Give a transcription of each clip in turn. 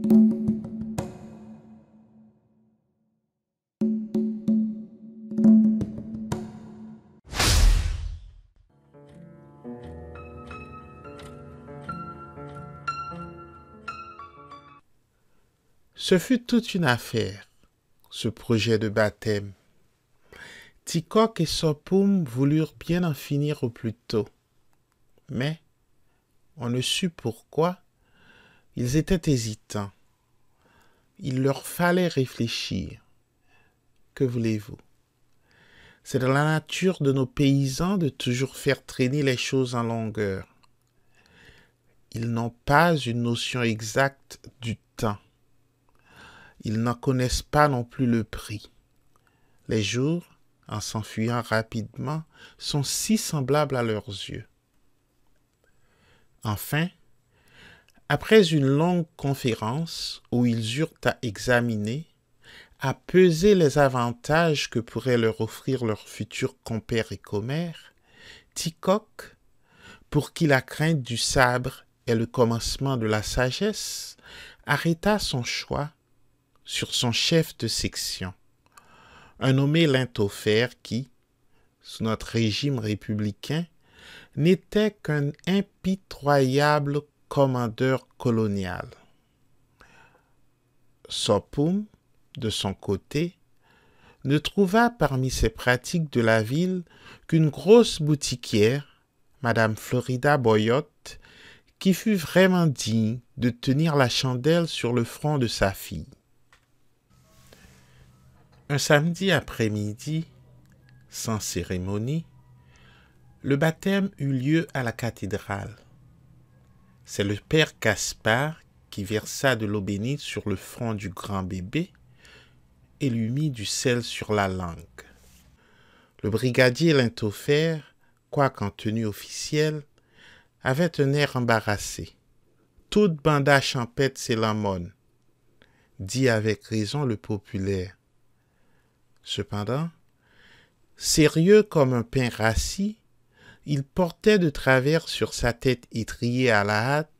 Ce fut toute une affaire, ce projet de baptême. Tikok et Sopum voulurent bien en finir au plus tôt. Mais, on ne sut pourquoi, ils étaient hésitants. Il leur fallait réfléchir. Que voulez-vous? C'est dans la nature de nos paysans de toujours faire traîner les choses en longueur. Ils n'ont pas une notion exacte du temps. Ils n'en connaissent pas non plus le prix. Les jours, en s'enfuyant rapidement, sont si semblables à leurs yeux. Enfin, après une longue conférence où ils eurent à examiner, à peser les avantages que pourraient leur offrir leur futur compère et commère, Tikok, pour qui la crainte du sabre est le commencement de la sagesse, arrêta son choix sur son chef de section, un nommé Lintofer qui, sous notre régime républicain, n'était qu'un impitoyable commandeur colonial. Sopum, de son côté, ne trouva parmi ses pratiques de la ville qu'une grosse boutiquière, Madame Florida Boyotte, qui fut vraiment digne de tenir la chandelle sur le front de sa fille. Un samedi après-midi, sans cérémonie, le baptême eut lieu à la cathédrale. C'est le père Gaspard qui versa de l'eau bénite sur le front du grand bébé et lui mit du sel sur la langue. Le brigadier Lintofer, quoiqu'en tenue officielle, avait un air embarrassé. Toute banda champêtre c'est l'aumône, dit avec raison le populaire. Cependant, sérieux comme un pain rassis, il portait de travers sur sa tête étriée à la hâte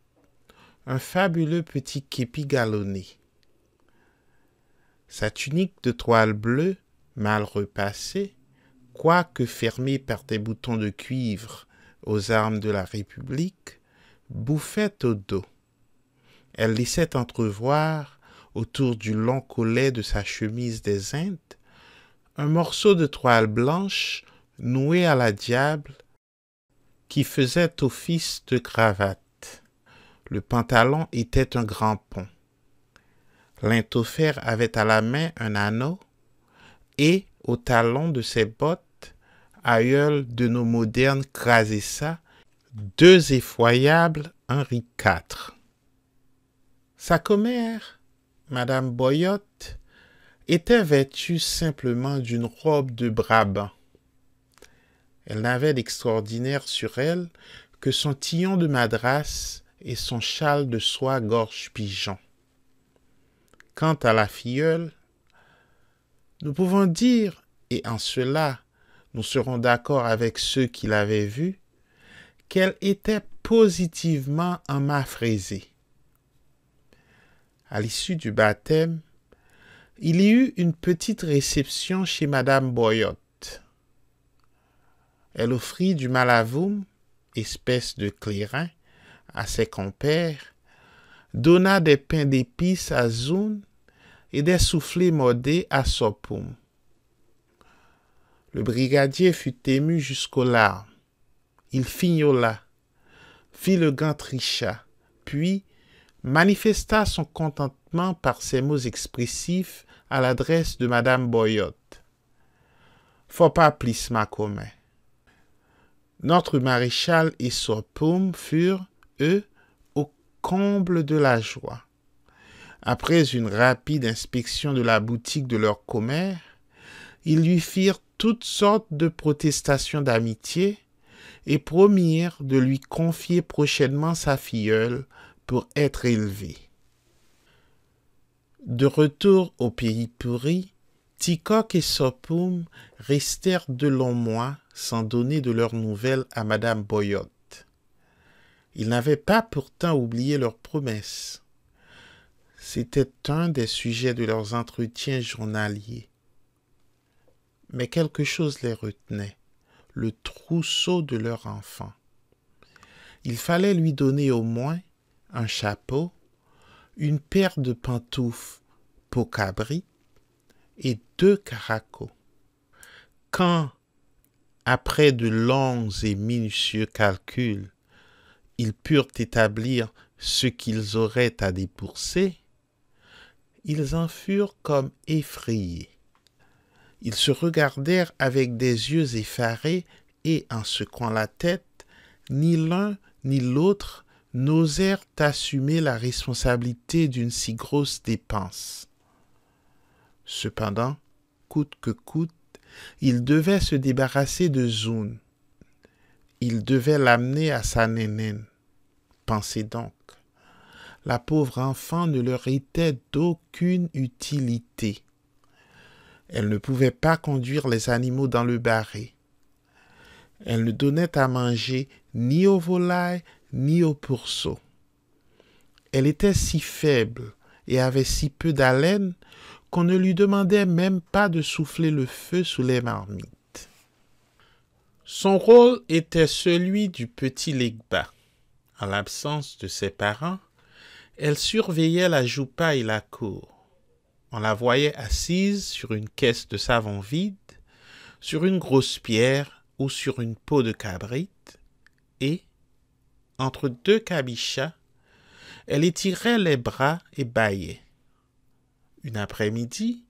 un fabuleux petit képi galonné. Sa tunique de toile bleue, mal repassée, quoique fermée par des boutons de cuivre aux armes de la République, bouffait au dos. Elle laissait entrevoir, autour du long collet de sa chemise des Indes, un morceau de toile blanche noué à la diable qui faisait office de cravate. Le pantalon était un grand pont. Lintofer avait à la main un anneau et, au talon de ses bottes, aïeul de nos modernes Krasessa, 2 effroyables Henri IV. Sa commère, Madame Boyotte, était vêtue simplement d'une robe de Brabant. Elle n'avait d'extraordinaire sur elle que son tillon de madras et son châle de soie gorge-pigeon. Quant à la filleule, nous pouvons dire, et en cela nous serons d'accord avec ceux qui l'avaient vue, qu'elle était positivement emafraisée. À l'issue du baptême, il y eut une petite réception chez Madame Boyotte. Elle offrit du malavoum, espèce de clairin, à ses compères, donna des pains d'épices à Zoun et des soufflés modés à Sopum. Le brigadier fut ému jusqu'aux larmes. Il fignola, fit le gant trichat, puis manifesta son contentement par ces mots expressifs à l'adresse de Madame Boyotte. « Faut pas plis ma commun. » Notre maréchal et Sopum furent, eux, au comble de la joie. Après une rapide inspection de la boutique de leur commère, ils lui firent toutes sortes de protestations d'amitié et promirent de lui confier prochainement sa filleule pour être élevée. De retour au pays pourri, Tikok et Sopum restèrent de longs mois sans donner de leurs nouvelles à Madame Boyotte. Ils n'avaient pas pourtant oublié leur promesse. C'était un des sujets de leurs entretiens journaliers. Mais quelque chose les retenait, le trousseau de leur enfant. Il fallait lui donner au moins un chapeau, une paire de pantoufles peau cabri et 2 caracos. Quand, après de longs et minutieux calculs, ils purent établir ce qu'ils auraient à débourser, ils en furent comme effrayés. Ils se regardèrent avec des yeux effarés et, en secouant la tête, ni l'un ni l'autre n'osèrent assumer la responsabilité d'une si grosse dépense. Cependant, coûte que coûte, ils devaient se débarrasser de Zoun. Ils devaient l'amener à sa nénène. Pensez donc, la pauvre enfant ne leur était d'aucune utilité. Elle ne pouvait pas conduire les animaux dans le baret. Elle ne donnait à manger ni aux volailles ni aux pourceaux. Elle était si faible et avait si peu d'haleine qu'on ne lui demandait même pas de souffler le feu sous les marmites. Son rôle était celui du petit Legba. En l'absence de ses parents, elle surveillait la joupa et la cour. On la voyait assise sur une caisse de savon vide, sur une grosse pierre ou sur une peau de cabrit, et, entre 2 cabichas, elle étirait les bras et bâillait. Une après-midi,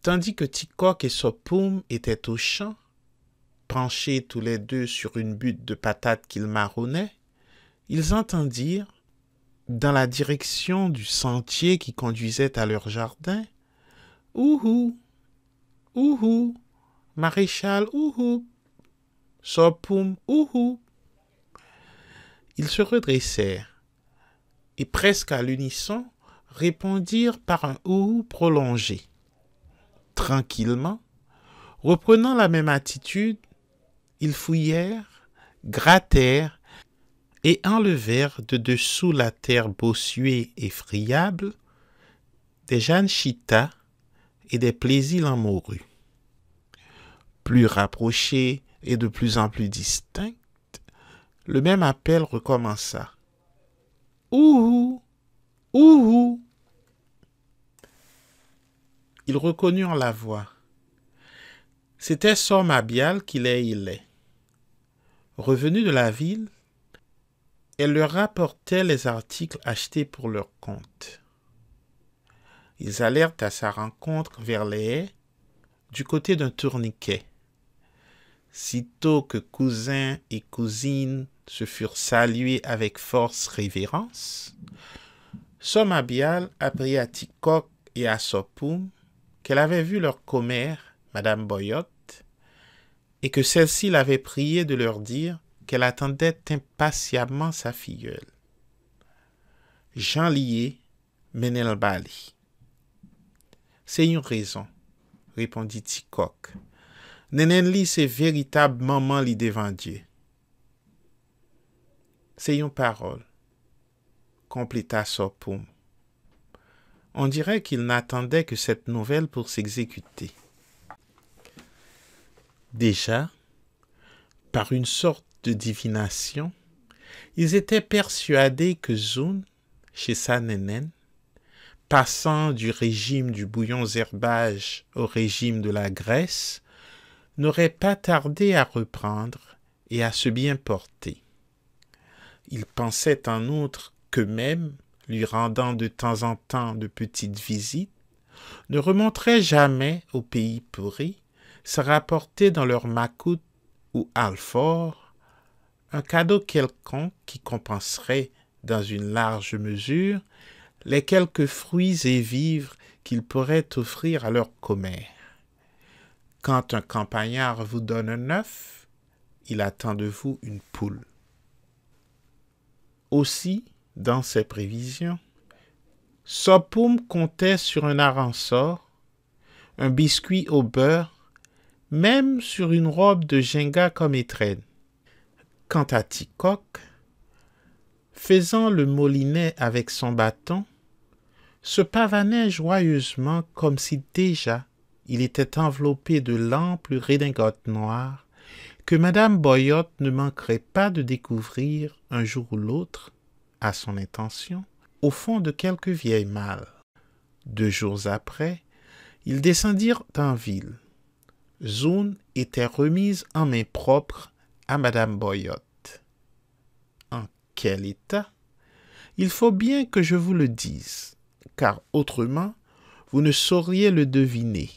tandis que Tikok et Sopum étaient au champ, penchés tous les deux sur une butte de patates qu'ils marronnaient, ils entendirent, dans la direction du sentier qui conduisait à leur jardin, « Ouhou, ouhou, maréchal, ouhou, Sopum, ouhou !» Ils se redressèrent et presque à l'unisson répondirent par un ouhou prolongé. Tranquillement, reprenant la même attitude, ils fouillèrent, grattèrent et enlevèrent de dessous la terre bossuée et friable des janchitas et des plaisirs en morue. Plus rapprochés et de plus en plus distincts, le même appel recommença. « Ouhou! Ouhou !» Ils reconnurent la voix. C'était Sœur Mabial qui les hélait. Revenue de la ville, elle leur rapportait les articles achetés pour leur compte. Ils allèrent à sa rencontre vers les haies, du côté d'un tourniquet. Sitôt que cousins et cousines se furent salués avec force révérence, Sœur Mabial apprit à Tikok et à Sopum qu'elle avait vu leur commère, Madame Boyotte, et que celle-ci l'avait priée de leur dire qu'elle attendait impatiemment sa filleule. Jean lié, Menel Bali. C'est une raison, répondit Tikok. Nénen li c'est véritable maman li devant Dieu. C'est une parole, compléta Sopum. On dirait qu'il n'attendait que cette nouvelle pour s'exécuter. Déjà, par une sorte de divination, ils étaient persuadés que Zoun, chez sa nénène, passant du régime du bouillon herbage au régime de la graisse, n'aurait pas tardé à reprendre et à se bien porter. Ils pensaient en outre qu'eux-mêmes, lui rendant de temps en temps de petites visites, ne remonteraient jamais au pays pourri, se rapporter dans leur macoute ou alfort un cadeau quelconque qui compenserait, dans une large mesure, les quelques fruits et vivres qu'ils pourraient offrir à leur commère. Quand un campagnard vous donne un œuf, il attend de vous une poule. Aussi, dans ses prévisions, Sopum comptait sur un aransor, un biscuit au beurre, même sur une robe de Jenga comme étrenne. Quant à Tikok, faisant le molinet avec son bâton, se pavanaient joyeusement comme si déjà il était enveloppé de l'amples redingotes noires que Madame Boyotte ne manquerait pas de découvrir un jour ou l'autre, à son intention, au fond de quelque vieille malle. 2 jours après, ils descendirent en ville. Zoun était remise en main propre à Madame Boyotte. En quel état? Il faut bien que je vous le dise, car autrement, vous ne sauriez le deviner.